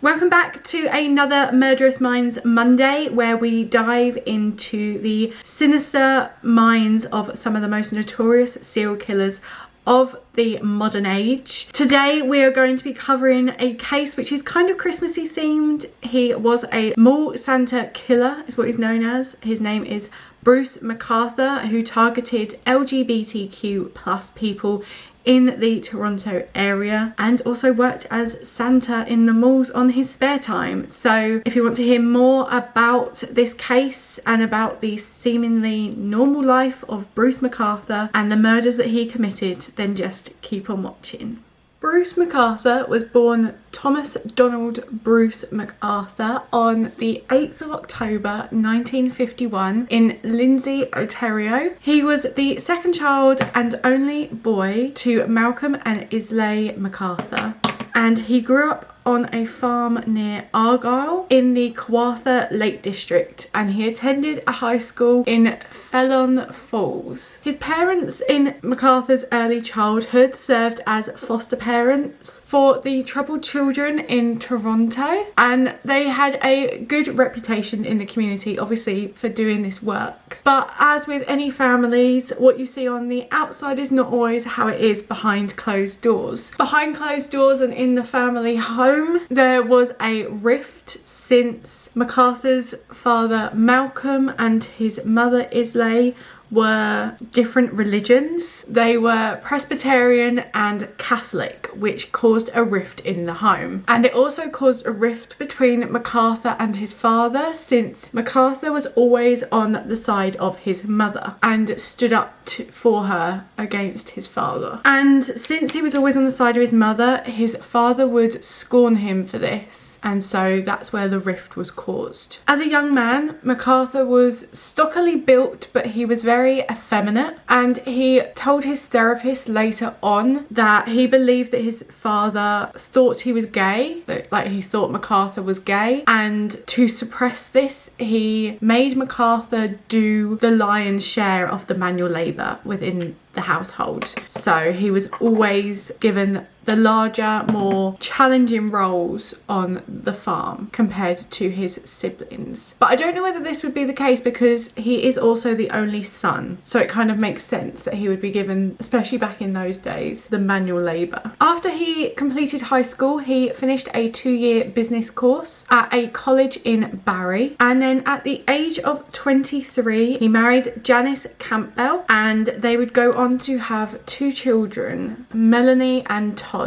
Welcome back to another Murderous Minds Monday, where we dive into the sinister minds of some of the most notorious serial killers of the modern age. Today we are going to be covering a case which is kind of Christmassy themed. He was a mall Santa killer, is what he's known as. His name is Bruce McArthur, who targeted LGBTQ plus people in the Toronto area and also worked as Santa in the malls on his spare time. So if you want to hear more about this case and about the seemingly normal life of Bruce McArthur and the murders that he committed, then just keep on watching. Bruce McArthur was born Thomas Donald Bruce McArthur on the 8th of October 1951 in Lindsay, Ontario. He was the second child and only boy to Malcolm and Islay McArthur, and he grew up on a farm near Argyle in the Kawartha Lake District, and he attended a high school in Felon Falls. His parents in McArthur's early childhood served as foster parents for the troubled children in Toronto, and they had a good reputation in the community, obviously, for doing this work. But as with any families, what you see on the outside is not always how it is behind closed doors. Behind closed doors and in the family home, there was a rift since McArthur's father Malcolm and his mother Islay were different religions. They were Presbyterian and Catholic, which caused a rift in the home. And it also caused a rift between McArthur and his father, since McArthur was always on the side of his mother and stood up for her against his father. And since he was always on the side of his mother, his father would scorn him for this. And so that's where the rift was caused. As a young man, McArthur was stockily built, but he was very effeminate, and he told his therapist later on that he believed that his father thought he was gay, like he thought McArthur was gay, and to suppress this he made McArthur do the lion's share of the manual labour within the household. So he was always given the larger, more challenging roles on the farm compared to his siblings. But I don't know whether this would be the case because he is also the only son. So it kind of makes sense that he would be given, especially back in those days, the manual labour. After he completed high school, he finished a 2-year business course at a college in Barrie. And then at the age of 23, he married Janice Campbell, and they would go on to have 2 children, Melanie and Todd.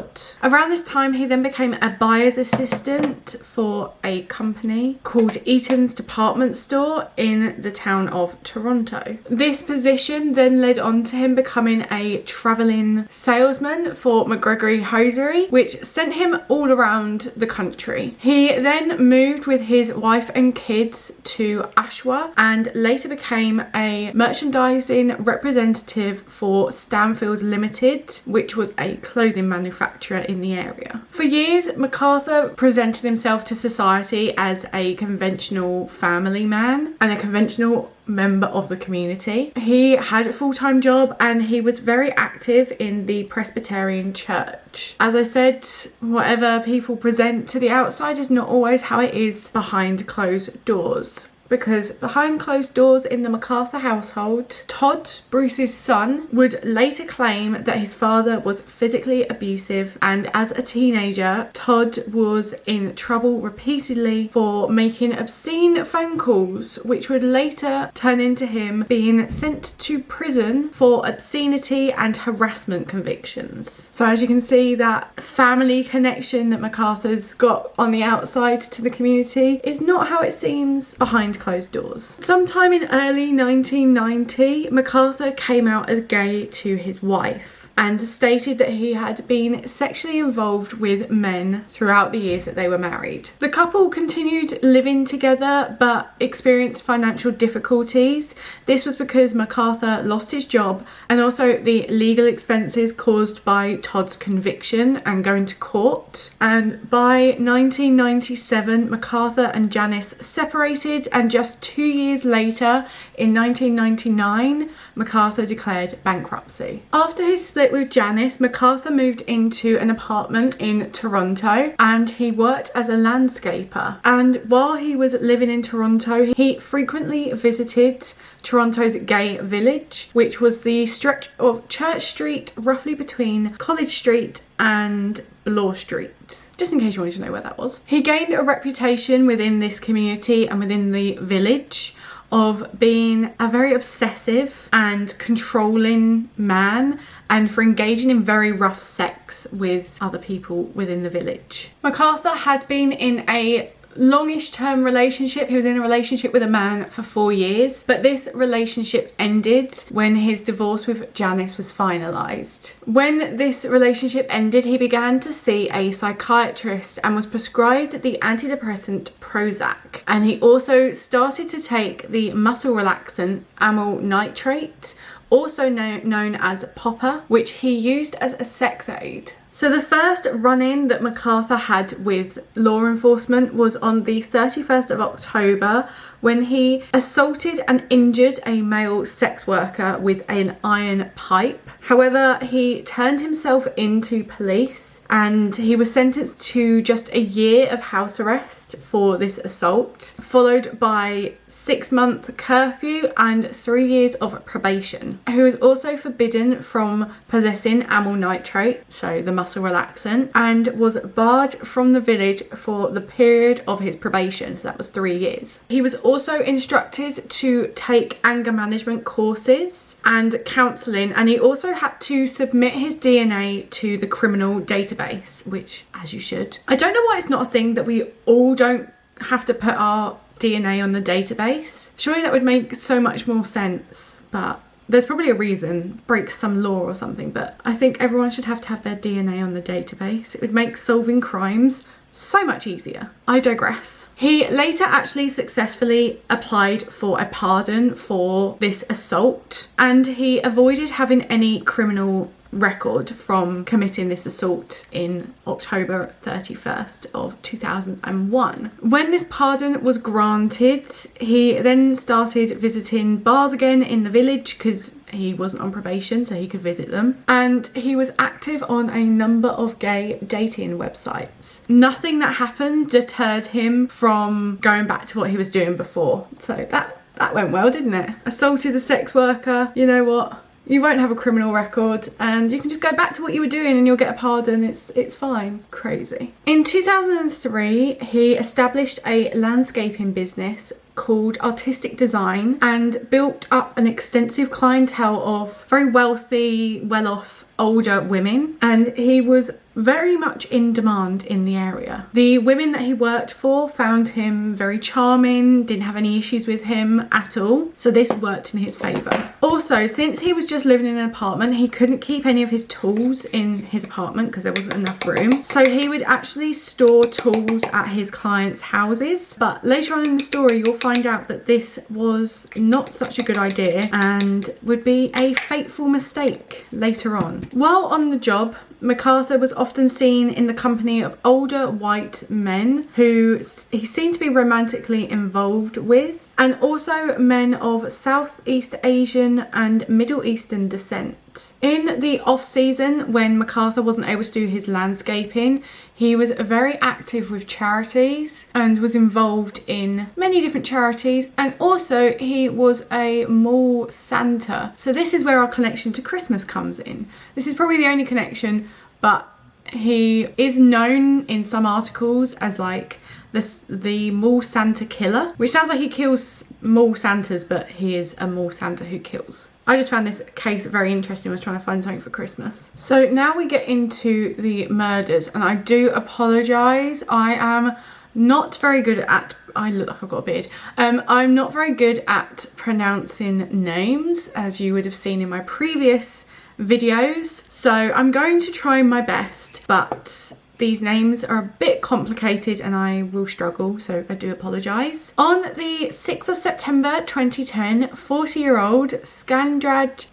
Around this time, he then became a buyer's assistant for a company called Eaton's Department Store in the town of Toronto. This position then led on to him becoming a travelling salesman for McGregory Hosiery, which sent him all around the country. He then moved with his wife and kids to Oshawa and later became a merchandising representative for Stanfields Limited, which was a clothing manufacturer in the area. For years, McArthur presented himself to society as a conventional family man and a conventional member of the community. He had a full-time job and he was very active in the Presbyterian church. As I said, whatever people present to the outside is not always how it is behind closed doors. Because behind closed doors in the McArthur household, Todd, Bruce's son, would later claim that his father was physically abusive, and as a teenager, Todd was in trouble repeatedly for making obscene phone calls, which would later turn into him being sent to prison for obscenity and harassment convictions. So as you can see, that family connection that McArthur's got on the outside to the community is not how it seems behind closed doors. Sometime in early 1990, McArthur came out as gay to his wife and stated that he had been sexually involved with men throughout the years that they were married. The couple continued living together but experienced financial difficulties. This was because McArthur lost his job and also the legal expenses caused by Todd's conviction and going to court. And by 1997, McArthur and Janice separated, and just 2 years later, in 1999, McArthur declared bankruptcy. After his split split with Janice, McArthur moved into an apartment in Toronto and he worked as a landscaper. And while he was living in Toronto, he frequently visited Toronto's gay village, which was the stretch of Church Street, roughly between College Street and Bloor Street, just in case you wanted to know where that was. He gained a reputation within this community and within the village of being a very obsessive and controlling man, and for engaging in very rough sex with other people within the village. McArthur had been in a longish term relationship. He was in a relationship with a man for 4 years, but this relationship ended when his divorce with Janice was finalised. When this relationship ended, he began to see a psychiatrist and was prescribed the antidepressant Prozac, and he also started to take the muscle relaxant amyl nitrate, also known as Popper, which he used as a sex aid. So the first run-in that McArthur had with law enforcement was on the 31st of October when he assaulted and injured a male sex worker with an iron pipe. However, he turned himself into police and he was sentenced to just a year of house arrest for this assault, followed by 6-month curfew and 3 years of probation. He was also forbidden from possessing amyl nitrate, so the muscle relaxant, and was barred from the village for the period of his probation, so that was 3 years. He was also instructed to take anger management courses and counselling, and he also had to submit his DNA to the criminal database, which, as you should. I don't know why it's not a thing that we all don't have to put our DNA on the database. Surely that would make so much more sense, but there's probably a reason, breaks some law or something, but I think everyone should have to have their DNA on the database. It would make solving crimes so much easier. I digress. He later actually successfully applied for a pardon for this assault, and he avoided having any criminal record from committing this assault in October 31st of 2001. When this pardon was granted, he then started visiting bars again in the village because he wasn't on probation, so he could visit them, and he was active on a number of gay dating websites. Nothing that happened deterred him from going back to what he was doing before, so that went well, didn't it? Assaulted a sex worker, you know what? You won't have a criminal record and you can just go back to what you were doing and you'll get a pardon. It's fine. Crazy. In 2003, he established a landscaping business called Artistic Design and built up an extensive clientele of very wealthy, well-off older women, and he was very much in demand in the area. The women that he worked for found him very charming, didn't have any issues with him at all, so this worked in his favour. Also, since he was just living in an apartment, he couldn't keep any of his tools in his apartment because there wasn't enough room, so he would actually store tools at his clients' houses. But later on in the story you'll find out that this was not such a good idea and would be a fateful mistake later on. While on the job, McArthur was often seen in the company of older white men who he seemed to be romantically involved with, and also men of Southeast Asian and Middle Eastern descent. In the off-season, when McArthur wasn't able to do his landscaping, he was very active with charities and was involved in many different charities, and also he was a mall Santa. So this is where our connection to Christmas comes in. This is probably the only connection, but he is known in some articles as like the mall Santa killer, which sounds like he kills mall Santas, but he is a mall Santa who kills. I just found this case very interesting. I was trying to find something for Christmas. So now we get into the murders, and I do apologise. I am not very good at, I look like I've got a beard. I'm not very good at pronouncing names, as you would have seen in my previous videos. So I'm going to try my best, but these names are a bit complicated and I will struggle, so I do apologise. On the 6th of September 2010, 40-year-old Skandraj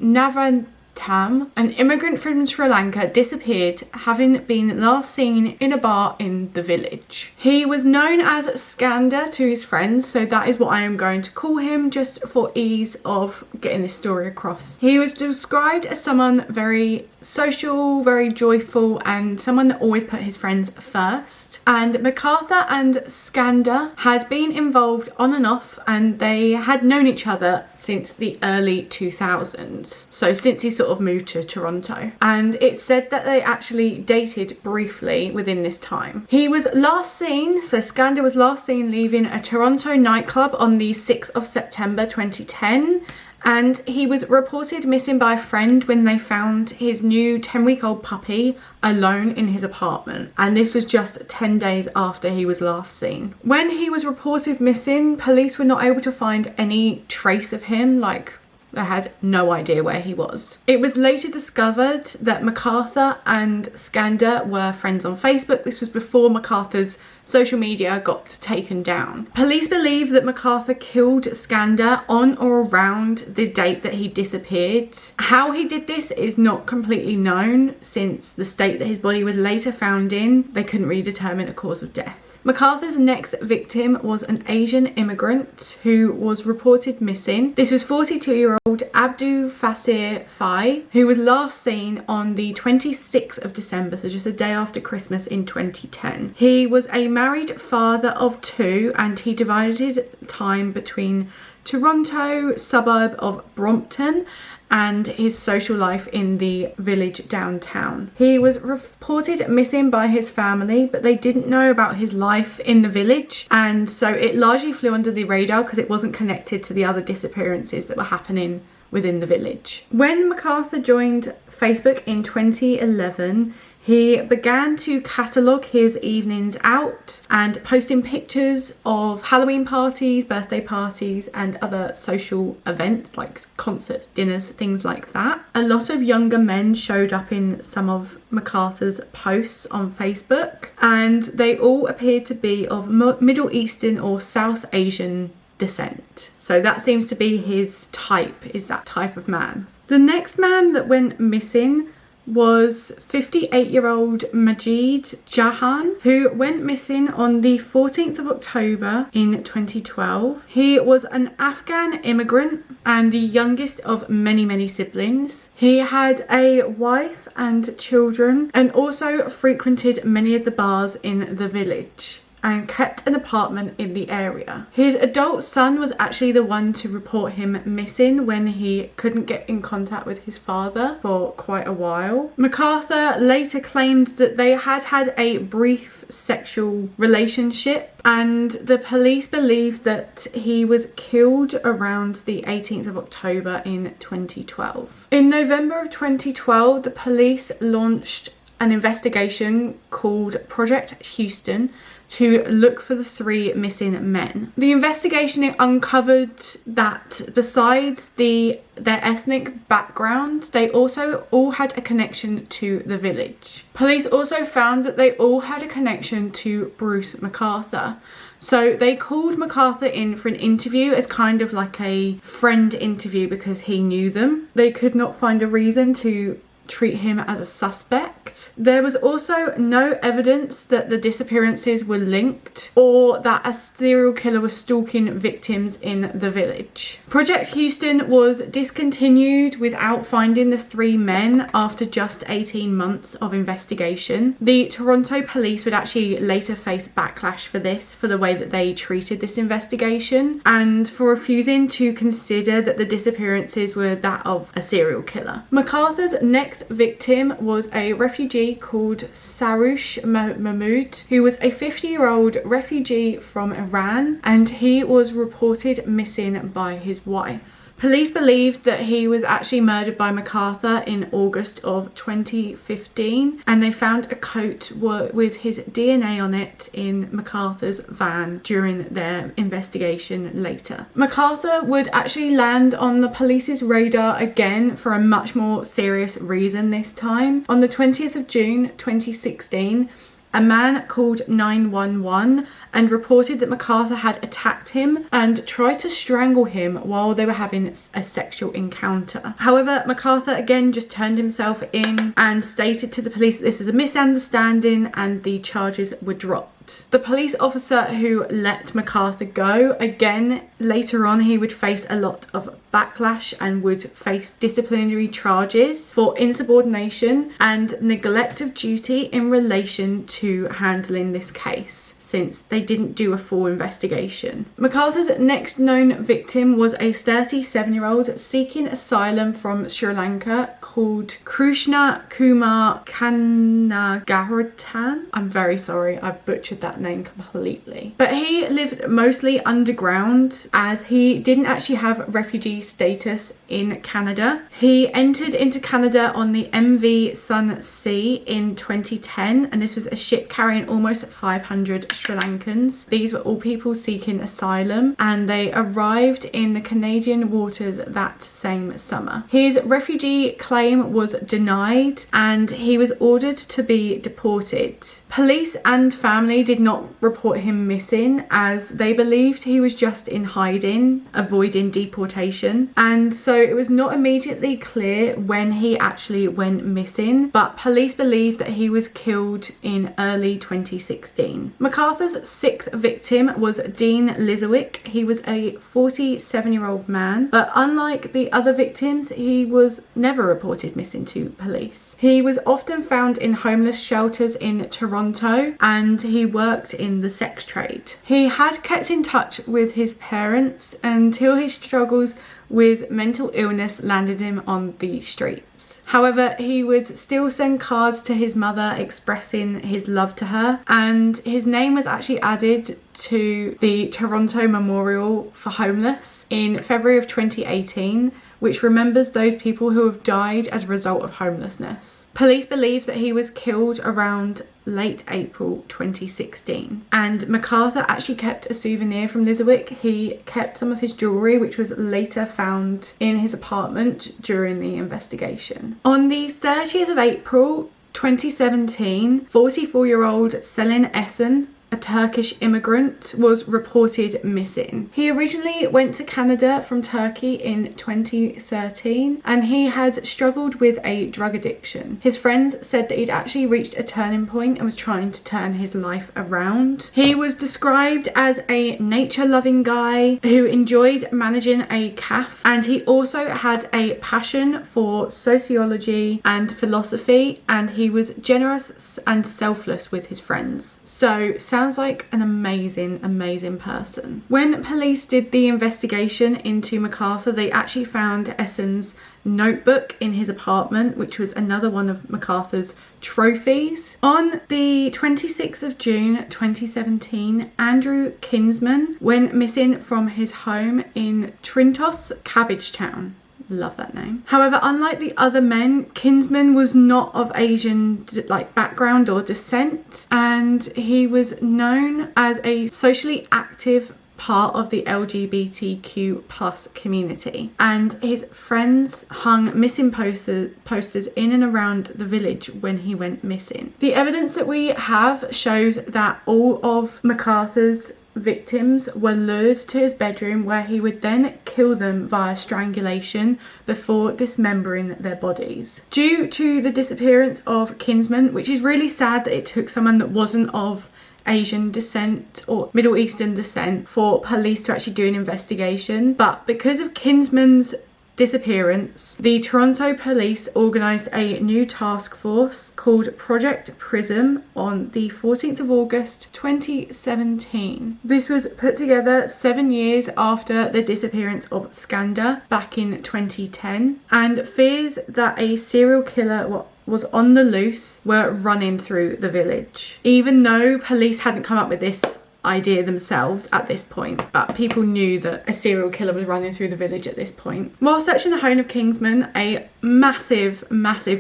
Tam, an immigrant from Sri Lanka, disappeared, having been last seen in a bar in the village. He was known as Skander to his friends, so that is what I am going to call him just for ease of getting this story across. He was described as someone very social, very joyful, and someone that always put his friends first. And McArthur and Skander had been involved on and off, and they had known each other since the early 2000s. So since he sort of moved to Toronto. And it's said that they actually dated briefly within this time. He was last seen, so Skander was last seen leaving a Toronto nightclub on the 6th of September 2010. And he was reported missing by a friend when they found his new 10-week-old puppy alone in his apartment. And this was just 10 days after he was last seen. When he was reported missing, police were not able to find any trace of him, like they had no idea where he was. It was later discovered that McArthur and Skander were friends on Facebook. This was before McArthur's social media got taken down. Police believe that McArthur killed Skander on or around the date that he disappeared. How he did this is not completely known, since the state that his body was later found in, they couldn't really determine a cause of death. McArthur's next victim was an Asian immigrant who was reported missing. This was 42-year-old Abdul Fasir Fai, who was last seen on the 26th of December, so just a day after Christmas in 2010. He was a married father of 2, and he divided his time between Toronto, suburb of Brompton, and his social life in the village downtown. He was reported missing by his family, but they didn't know about his life in the village, and so it largely flew under the radar because it wasn't connected to the other disappearances that were happening within the village. When McArthur joined Facebook in 2011, he began to catalogue his evenings out and posting pictures of Halloween parties, birthday parties, and other social events like concerts, dinners, things like that. A lot of younger men showed up in some of McArthur's posts on Facebook, and they all appeared to be of Middle Eastern or South Asian descent. So that seems to be his type, is that type of man. The next man that went missing was 58-year-old Majid Jahan, who went missing on the 14th of October in 2012. He was an Afghan immigrant and the youngest of many siblings. He had a wife and children, and also frequented many of the bars in the village and kept an apartment in the area. His adult son was actually the one to report him missing when he couldn't get in contact with his father for quite a while. McArthur later claimed that they had had a brief sexual relationship, and the police believed that he was killed around the 18th of October in 2012. In November of 2012, the police launched an investigation called Project Houston to look for the 3 missing men. The investigation uncovered that besides their ethnic background, they also all had a connection to the village. Police also found that they all had a connection to Bruce McArthur. So they called McArthur in for an interview as kind of like a friend interview because he knew them. They could not find a reason to treat him as a suspect. There was also no evidence that the disappearances were linked or that a serial killer was stalking victims in the village. Project Houston was discontinued without finding the 3 men after just 18 months of investigation. The Toronto police would actually later face backlash for this, for the way that they treated this investigation and for refusing to consider that the disappearances were that of a serial killer. McArthur's next victim was a refugee called Sarush Mahmood, who was a 50-year-old refugee from Iran, and he was reported missing by his wife. Police believed that he was actually murdered by McArthur in August of 2015, and they found a coat with his DNA on it in McArthur's van during their investigation later. McArthur would actually land on the police's radar again for a much more serious reason this time. On the 20th of June 2016, a man called 911 and reported that McArthur had attacked him and tried to strangle him while they were having a sexual encounter. However, McArthur again just turned himself in and stated to the police that this was a misunderstanding and the charges were dropped. The police officer who let McArthur go, again, later on he would face a lot of backlash and would face disciplinary charges for insubordination and neglect of duty in relation to handling this case, since they didn't do a full investigation. McArthur's next known victim was a 37-year-old seeking asylum from Sri Lanka called Krishna Kumar Kanagarattan. I'm very sorry, I butchered that name completely. But he lived mostly underground as he didn't actually have refugee status in Canada. He entered into Canada on the MV Sun Sea in 2010, and this was a ship carrying almost 500 Sri Lankans. These were all people seeking asylum, and they arrived in the Canadian waters that same summer. His refugee claim was denied and he was ordered to be deported. Police and family did not report him missing as they believed he was just in hiding, avoiding deportation, and so it was not immediately clear when he actually went missing, but police believe that he was killed in early 2016. McArthur's sixth victim was Dean Lizowick. He was a 47-year-old man, but unlike the other victims, he was never reported missing to police. He was often found in homeless shelters in Toronto and he worked in the sex trade. He had kept in touch with his parents until his struggles with mental illness landed him on the streets. However, he would still send cards to his mother expressing his love to her, and his name was actually added to the Toronto Memorial for Homeless in February of 2018, which remembers those people who have died as a result of homelessness. Police believe that he was killed around late April 2016, and McArthur actually kept a souvenir from Lizowick. He kept some of his jewellery, which was later found in his apartment during the investigation. On the 30th of April 2017, 44-year-old Selin Esen, a Turkish immigrant, was reported missing. He originally went to Canada from Turkey in 2013 and he had struggled with a drug addiction. His friends said that he'd actually reached a turning point and was trying to turn his life around. He was described as a nature-loving guy who enjoyed managing a cafe, and he also had a passion for sociology and philosophy, and he was generous and selfless with his friends. So sounds like an amazing person. When police did the investigation into McArthur, they actually found Essen's notebook in his apartment, which was another one of McArthur's trophies. On the 26th of June 2017, Andrew Kinsman went missing from his home in Trintos, Cabbagetown. Love that name. However, unlike the other men, Kinsman was not of Asian background or descent, and he was known as a socially active part of the LGBTQ plus community, and his friends hung missing posters in and around the village when he went missing. The evidence that we have shows that all of McArthur's victims were lured to his bedroom, where he would then kill them via strangulation before dismembering their bodies. Due to the disappearance of Kinsman, which is really sad that it took someone that wasn't of Asian descent or Middle Eastern descent for police to actually do an investigation, but because of Kinsman's disappearance, the Toronto police organised a new task force called Project Prism on the 14th of August 2017. This was put together 7 years after the disappearance of Skanda back in 2010, and fears that a serial killer was on the loose were running through the village. Even though police hadn't come up with this idea themselves at this point, but people knew that a serial killer was running through the village at this point. While searching the home of Kinsman, a massive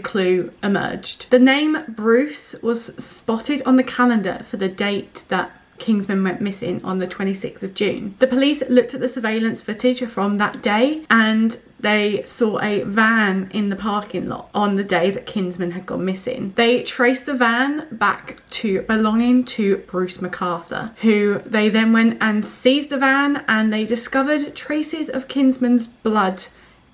clue emerged. The name Bruce was spotted on the calendar for the date that Kinsman went missing on the 26th of June. The police looked at the surveillance footage from that day, and they saw a van in the parking lot on the day that Kinsman had gone missing. They traced the van back to belonging to Bruce McArthur, who they then went and seized the van, and they discovered traces of Kinsman's blood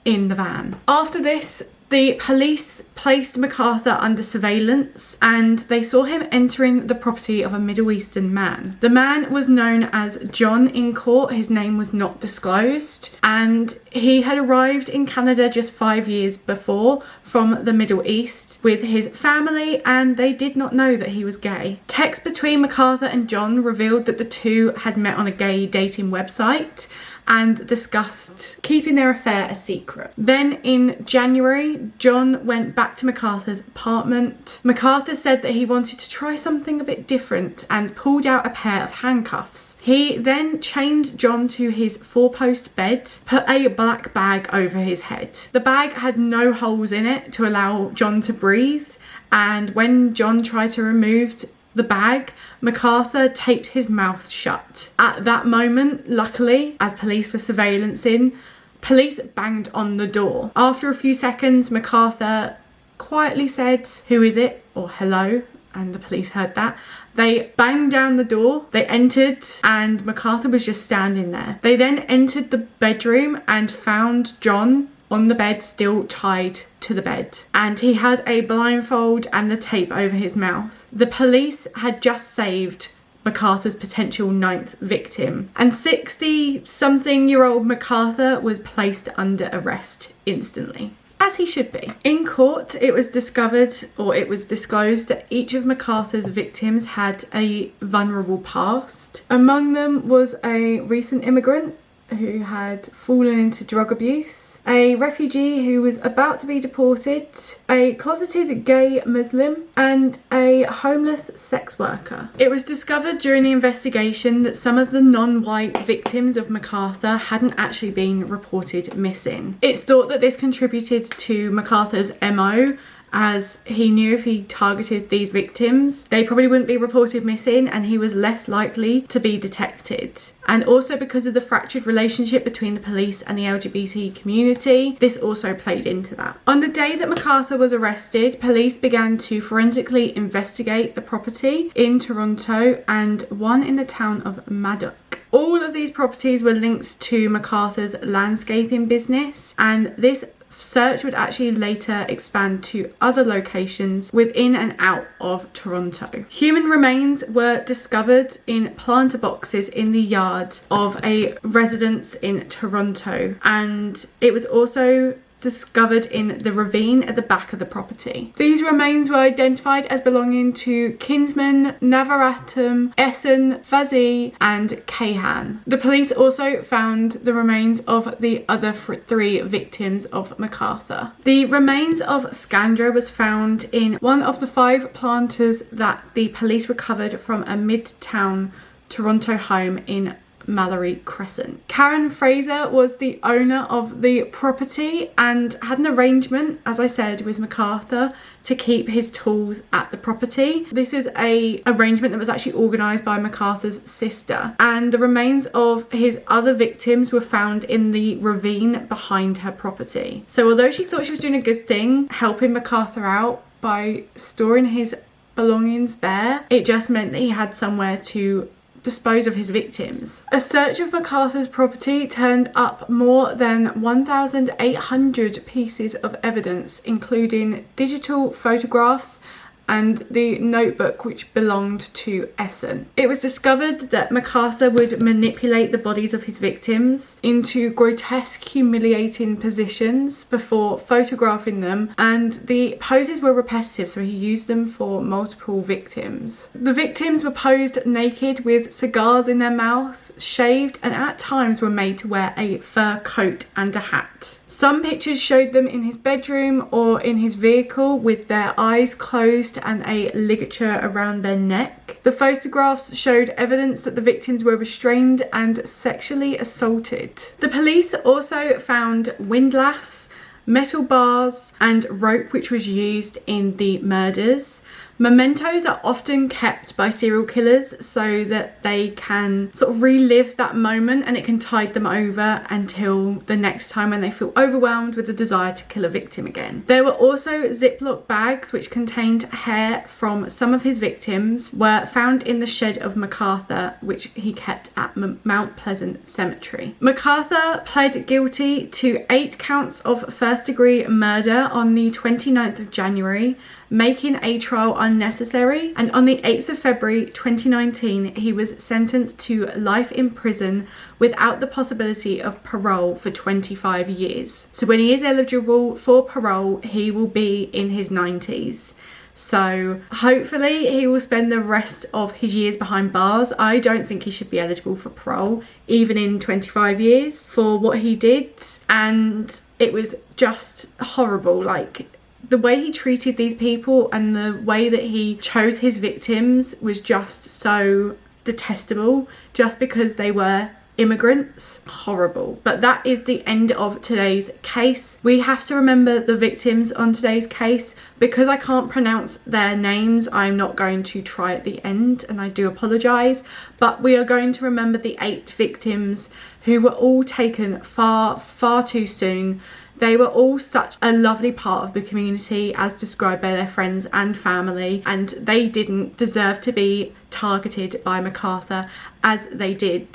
in the van. After this, the police placed McArthur under surveillance, and they saw him entering the property of a Middle Eastern man. The man was known as John in court. His name was not disclosed, and he had arrived in Canada just 5 years before from the Middle East with his family, and they did not know that he was gay. Texts between McArthur and John revealed that the two had met on a gay dating website and discussed keeping their affair a secret. Then in January, John went back to McArthur's apartment. McArthur said that he wanted to try something a bit different and pulled out a pair of handcuffs. He then chained John to his 4-post bed, put a black bag over his head. The bag had no holes in it to allow John to breathe, and when John tried to remove the bag, McArthur taped his mouth shut. At that moment, luckily, as police were surveillancing, police banged on the door. After a few seconds, McArthur quietly said, "Who is it?" or "Hello," and the police heard that. They banged down the door, they entered, and McArthur was just standing there. They then entered the bedroom and found John on the bed, still tied to the bed, and he had a blindfold and the tape over his mouth. The police had just saved McArthur's potential 9th victim, and 60-something-year-old McArthur was placed under arrest instantly, as he should be. In court, it was discovered, or it was disclosed, that each of McArthur's victims had a vulnerable past. Among them was a recent immigrant who had fallen into drug abuse, a refugee who was about to be deported, a closeted gay Muslim, and a homeless sex worker. It was discovered during the investigation that some of the non-white victims of McArthur hadn't actually been reported missing. It's thought that this contributed to McArthur's MO, as he knew if he targeted these victims, they probably wouldn't be reported missing, and he was less likely to be detected. And also because of the fractured relationship between the police and the LGBT community, this also played into that. On the day that McArthur was arrested, police began to forensically investigate the property in Toronto and one in the town of Maddock. All of these properties were linked to McArthur's landscaping business, and this search would actually later expand to other locations within and out of Toronto. Human remains were discovered in planter boxes in the yard of a residence in Toronto, and it was also discovered in the ravine at the back of the property. These remains were identified as belonging to Kinsman, Navaratam, Essen, Fuzzy, and Kahan. The police also found the remains of the other 3 victims of McArthur. The remains of Scandra was found in one of the 5 planters that the police recovered from a Midtown Toronto home in Mallory Crescent. Karen Fraser was the owner of the property and had an arrangement, as I said, with McArthur to keep his tools at the property. This is a arrangement that was actually organised by McArthur's sister, and the remains of his other victims were found in the ravine behind her property. So although she thought she was doing a good thing, helping McArthur out by storing his belongings there, it just meant that he had somewhere to dispose of his victims. A search of McArthur's property turned up more than 1,800 pieces of evidence, including digital photographs and the notebook which belonged to Essen. It was discovered that McArthur would manipulate the bodies of his victims into grotesque, humiliating positions before photographing them, and the poses were repetitive, so he used them for multiple victims. The victims were posed naked with cigars in their mouth, shaved, and at times were made to wear a fur coat and a hat. Some pictures showed them in his bedroom or in his vehicle with their eyes closed and a ligature around their neck. The photographs showed evidence that the victims were restrained and sexually assaulted. The police also found windlass, metal bars, and rope which was used in the murders. Mementos are often kept by serial killers so that they can sort of relive that moment, and it can tide them over until the next time when they feel overwhelmed with the desire to kill a victim again. There were also Ziploc bags which contained hair from some of his victims were found in the shed of McArthur, which he kept at Mount Pleasant Cemetery. McArthur pled guilty to 8 counts of first-degree murder on the 29th of January, making a trial unnecessary, and on the 8th of February 2019 he was sentenced to life in prison without the possibility of parole for 25 years. So when he is eligible for parole, he will be in his 90s. So hopefully he will spend the rest of his years behind bars. I don't think he should be eligible for parole, even in 25 years, for what he did. And it was just horrible. Like, the way he treated these people and the way that he chose his victims was just so detestable, just because they were immigrants. Horrible. But that is the end of today's case. We have to remember the victims on today's case. Because I can't pronounce their names, I'm not going to try at the end, and I do apologise, but we are going to remember the 8 victims who were all taken far too soon. They were all such a lovely part of the community, as described by their friends and family, and they didn't deserve to be targeted by McArthur as they did.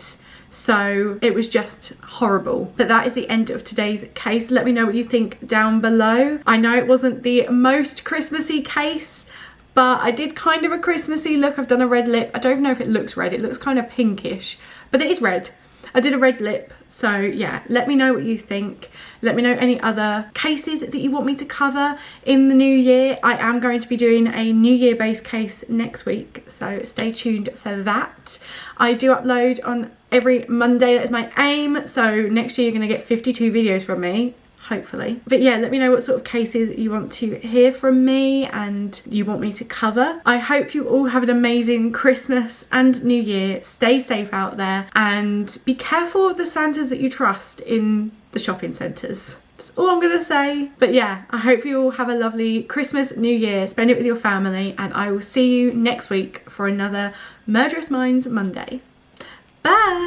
So it was just horrible. But that is the end of today's case. Let me know what you think down below. I know it wasn't the most Christmassy case, but I did kind of a Christmassy look. I've done a red lip. I don't know if it looks red. It looks kind of pinkish, but it is red. I did a red lip. So yeah, let me know what you think. Let me know any other cases that you want me to cover in the new year. I am going to be doing a New Year based case next week, so stay tuned for that. I do upload on every Monday. That is my aim. So next year you're going to get 52 videos from me, hopefully. But yeah, let me know what sort of cases you want to hear from me and you want me to cover. I hope you all have an amazing Christmas and New Year. Stay safe out there and be careful of the Santas that you trust in the shopping centres. That's all I'm gonna say. But yeah, I hope you all have a lovely Christmas, New Year, spend it with your family, and I will see you next week for another Murderous Minds Monday. Bye!